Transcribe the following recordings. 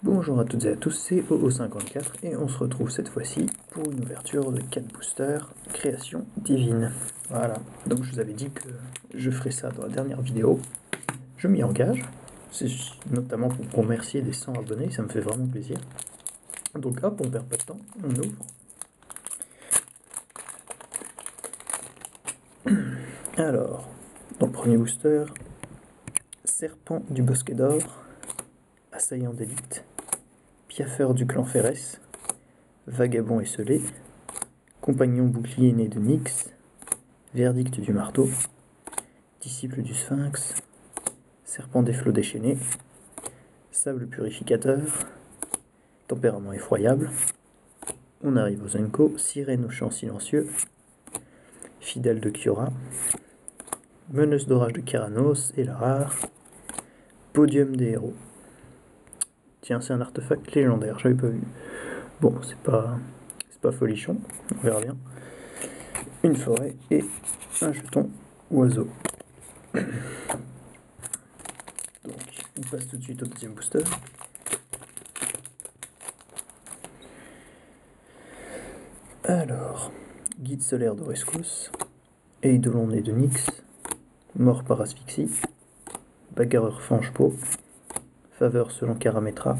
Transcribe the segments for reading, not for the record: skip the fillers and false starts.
Bonjour à toutes et à tous, c'est OO54 et on se retrouve cette fois-ci pour une ouverture de 4 boosters création divine. Voilà, donc je vous avais dit que je ferais ça dans la dernière vidéo. Je m'y engage, c'est notamment pour remercier des 100 abonnés, ça me fait vraiment plaisir. Donc hop, on perd pas de temps, on ouvre. Alors, dans le premier booster, Serpent du Bosquet d'Or, Assaillant d'élite, Piaffeur du clan Férès, Vagabond esselé, Compagnon bouclier né de Nyx, Verdict du marteau, Disciple du sphinx, Serpent des flots déchaînés, Sable purificateur, Tempérament effroyable. On arrive aux Zenko, Sirène au chant silencieux, Fidèle de Kiora, Meneuse d'orage de Keranos et la rare, Podium des héros. Tiens, c'est un artefact légendaire, j'avais pas vu. Bon, c'est pas folichon, on verra bien. Une forêt et un jeton oiseau. Donc, on passe tout de suite au deuxième booster. Alors, Guide solaire d'Orescos, Eidolon né de Nyx, Mort par asphyxie, Bagarreur fange-peau, Faveur selon Karametra,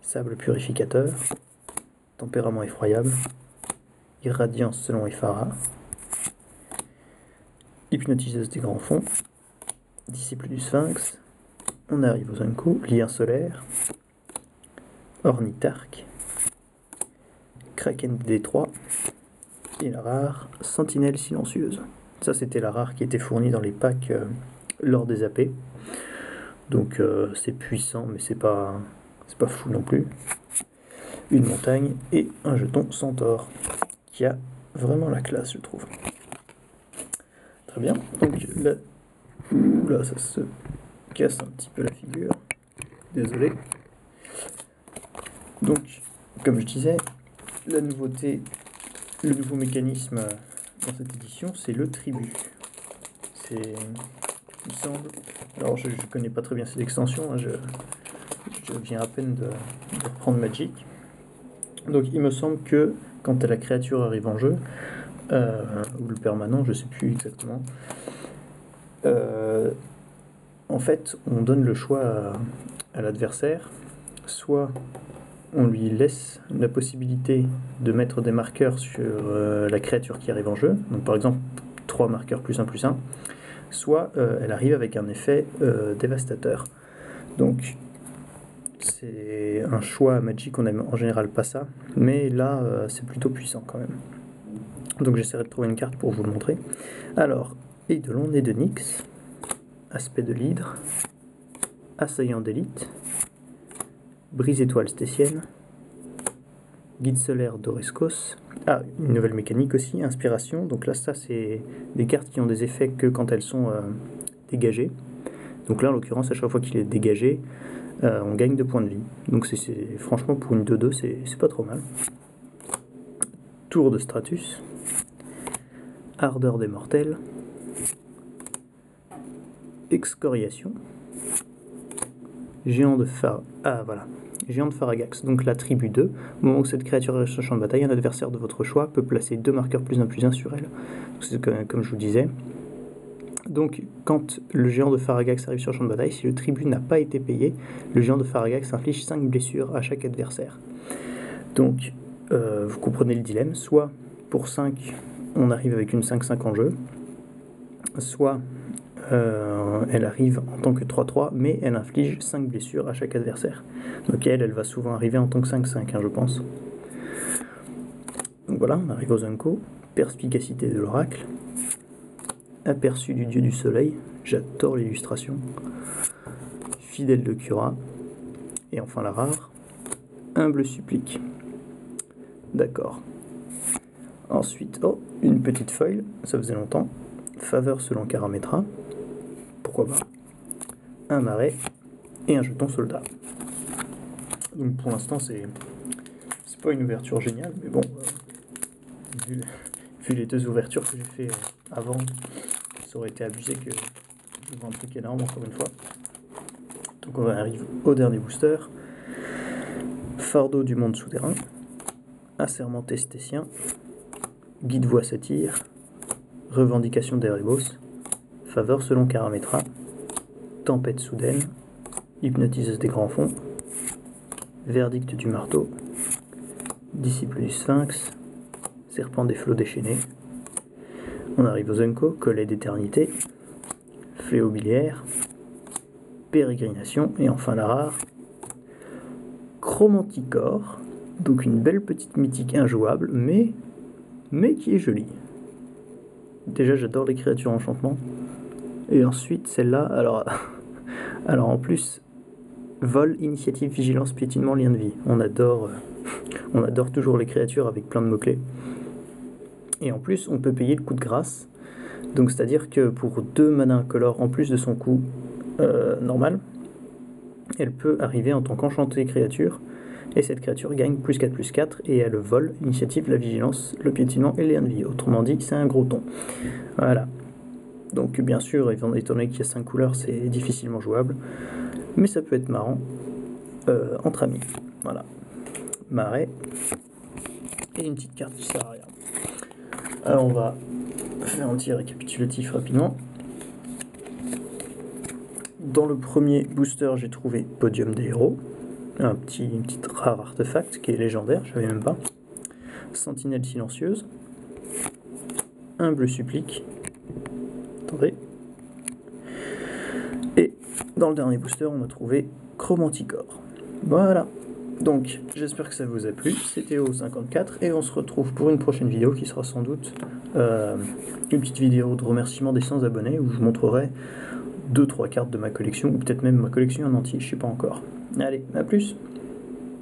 Sable purificateur, Tempérament effroyable, Irradiance selon Ephara, Hypnotiseuse des grands fonds, Disciple du sphinx. On arrive aux Zenko, Lien solaire, Ornitharque, Kraken des détroits et la rare Sentinelle silencieuse. Ça c'était la rare qui était fournie dans les packs lors des AP. Donc c'est puissant mais c'est pas fou non plus. Une montagne et un jeton centaure qui a vraiment la classe je trouve. Très bien. Donc là ça se casse un petit peu la figure. Désolé. Donc comme je disais, la nouveauté, le nouveau mécanisme dans cette édition, c'est le tribut. C'est, il me semble, alors je connais pas très bien cette extension, hein, je viens à peine de reprendre Magic. Donc il me semble que quand la créature arrive en jeu, ou le permanent, je sais plus exactement, en fait on donne le choix à l'adversaire, soit on lui laisse la possibilité de mettre des marqueurs sur la créature qui arrive en jeu, donc par exemple 3 marqueurs +1/+1, soit elle arrive avec un effet dévastateur. Donc c'est un choix à Magic, on n'aime en général pas ça, mais là c'est plutôt puissant quand même. Donc j'essaierai de trouver une carte pour vous le montrer. Alors, Eidolon né de Nyx, Aspect de l'hydre, Assaillant d'élite, Brise étoile stécienne, Guide solaire d'Orescos. Ah, une nouvelle mécanique aussi, Inspiration. Donc là, ça, c'est des cartes qui ont des effets que quand elles sont dégagées. Donc là, en l'occurrence, à chaque fois qu'il est dégagé, on gagne 2 points de vie. Donc franchement, pour une 2-2, c'est pas trop mal. Tour de Stratus, Ardeur des mortels, Excoriation, Géant de Faragax, donc la tribu 2. Au moment où cette créature arrive sur le champ de bataille, un adversaire de votre choix peut placer 2 marqueurs +1/+1 sur elle. C'est comme je vous disais. Donc, quand le géant de Faragax arrive sur le champ de bataille, si le tribut n'a pas été payé, le géant de Faragax inflige 5 blessures à chaque adversaire. Donc, vous comprenez le dilemme. Soit, pour 5, on arrive avec une 5/5 en jeu. Soit, elle arrive en tant que 3/3, mais elle inflige 5 blessures à chaque adversaire. Donc elle va souvent arriver en tant que 5/5, je pense. Donc voilà, on arrive aux Zenko. Perspicacité de l'oracle, Aperçu du dieu du soleil, j'adore l'illustration, Fidèle de Kiora, et enfin la rare, Humble supplique. D'accord. Ensuite, une petite foil, ça faisait longtemps, Faveur selon Karametra, pourquoi pas, un marais et un jeton soldat. Donc pour l'instant c'est pas une ouverture géniale, mais bon, vu les 2 ouvertures que j'ai fait avant, ça aurait été abusé que je vois un truc énorme encore une fois. Donc on arrive au dernier booster. Fardeau du monde souterrain, Assermenté stétien, Guide voie satire, Revendication d'Erebos, Faveur selon Karametra, Tempête soudaine, Hypnotiseuse des grands fonds, Verdict du marteau, Disciple du sphinx, Serpent des flots déchaînés. On arrive aux Unco, Collet d'éternité, Fléau biliaire, Pérégrination, et enfin la rare, Chromanticore, donc une belle petite mythique injouable, mais qui est jolie. Déjà, j'adore les créatures enchantement. Et ensuite, celle-là, alors en plus, vol, initiative, vigilance, piétinement, lien de vie. On adore toujours les créatures avec plein de mots-clés. Et en plus, on peut payer le coup de grâce. Donc, c'est-à-dire que pour 2 mana incolores en plus de son coût normal, elle peut arriver en tant qu'enchantée créature. Et cette créature gagne +4/+4 et elle vole, l'initiative, la vigilance, le piétinement et les liens de vie. Autrement dit, c'est un gros ton. Voilà. Donc bien sûr, étant donné qu'il y a 5 couleurs, c'est difficilement jouable. Mais ça peut être marrant entre amis. Voilà. Marais. Et une petite carte qui sert à rien. Alors on va faire un petit récapitulatif rapidement. Dans le premier booster, j'ai trouvé Podium des héros. Une petite rare artefact qui est légendaire, je savais même pas. Sentinelle silencieuse. Un bleu supplique. Attendez. Et dans le dernier booster, on a trouvé Chromanticore. Voilà. Donc, j'espère que ça vous a plu. C'était O54 et on se retrouve pour une prochaine vidéo qui sera sans doute une petite vidéo de remerciement des 100 abonnés où je montrerai 2-3 cartes de ma collection ou peut-être même ma collection en entier, je sais pas encore. Allez, à plus!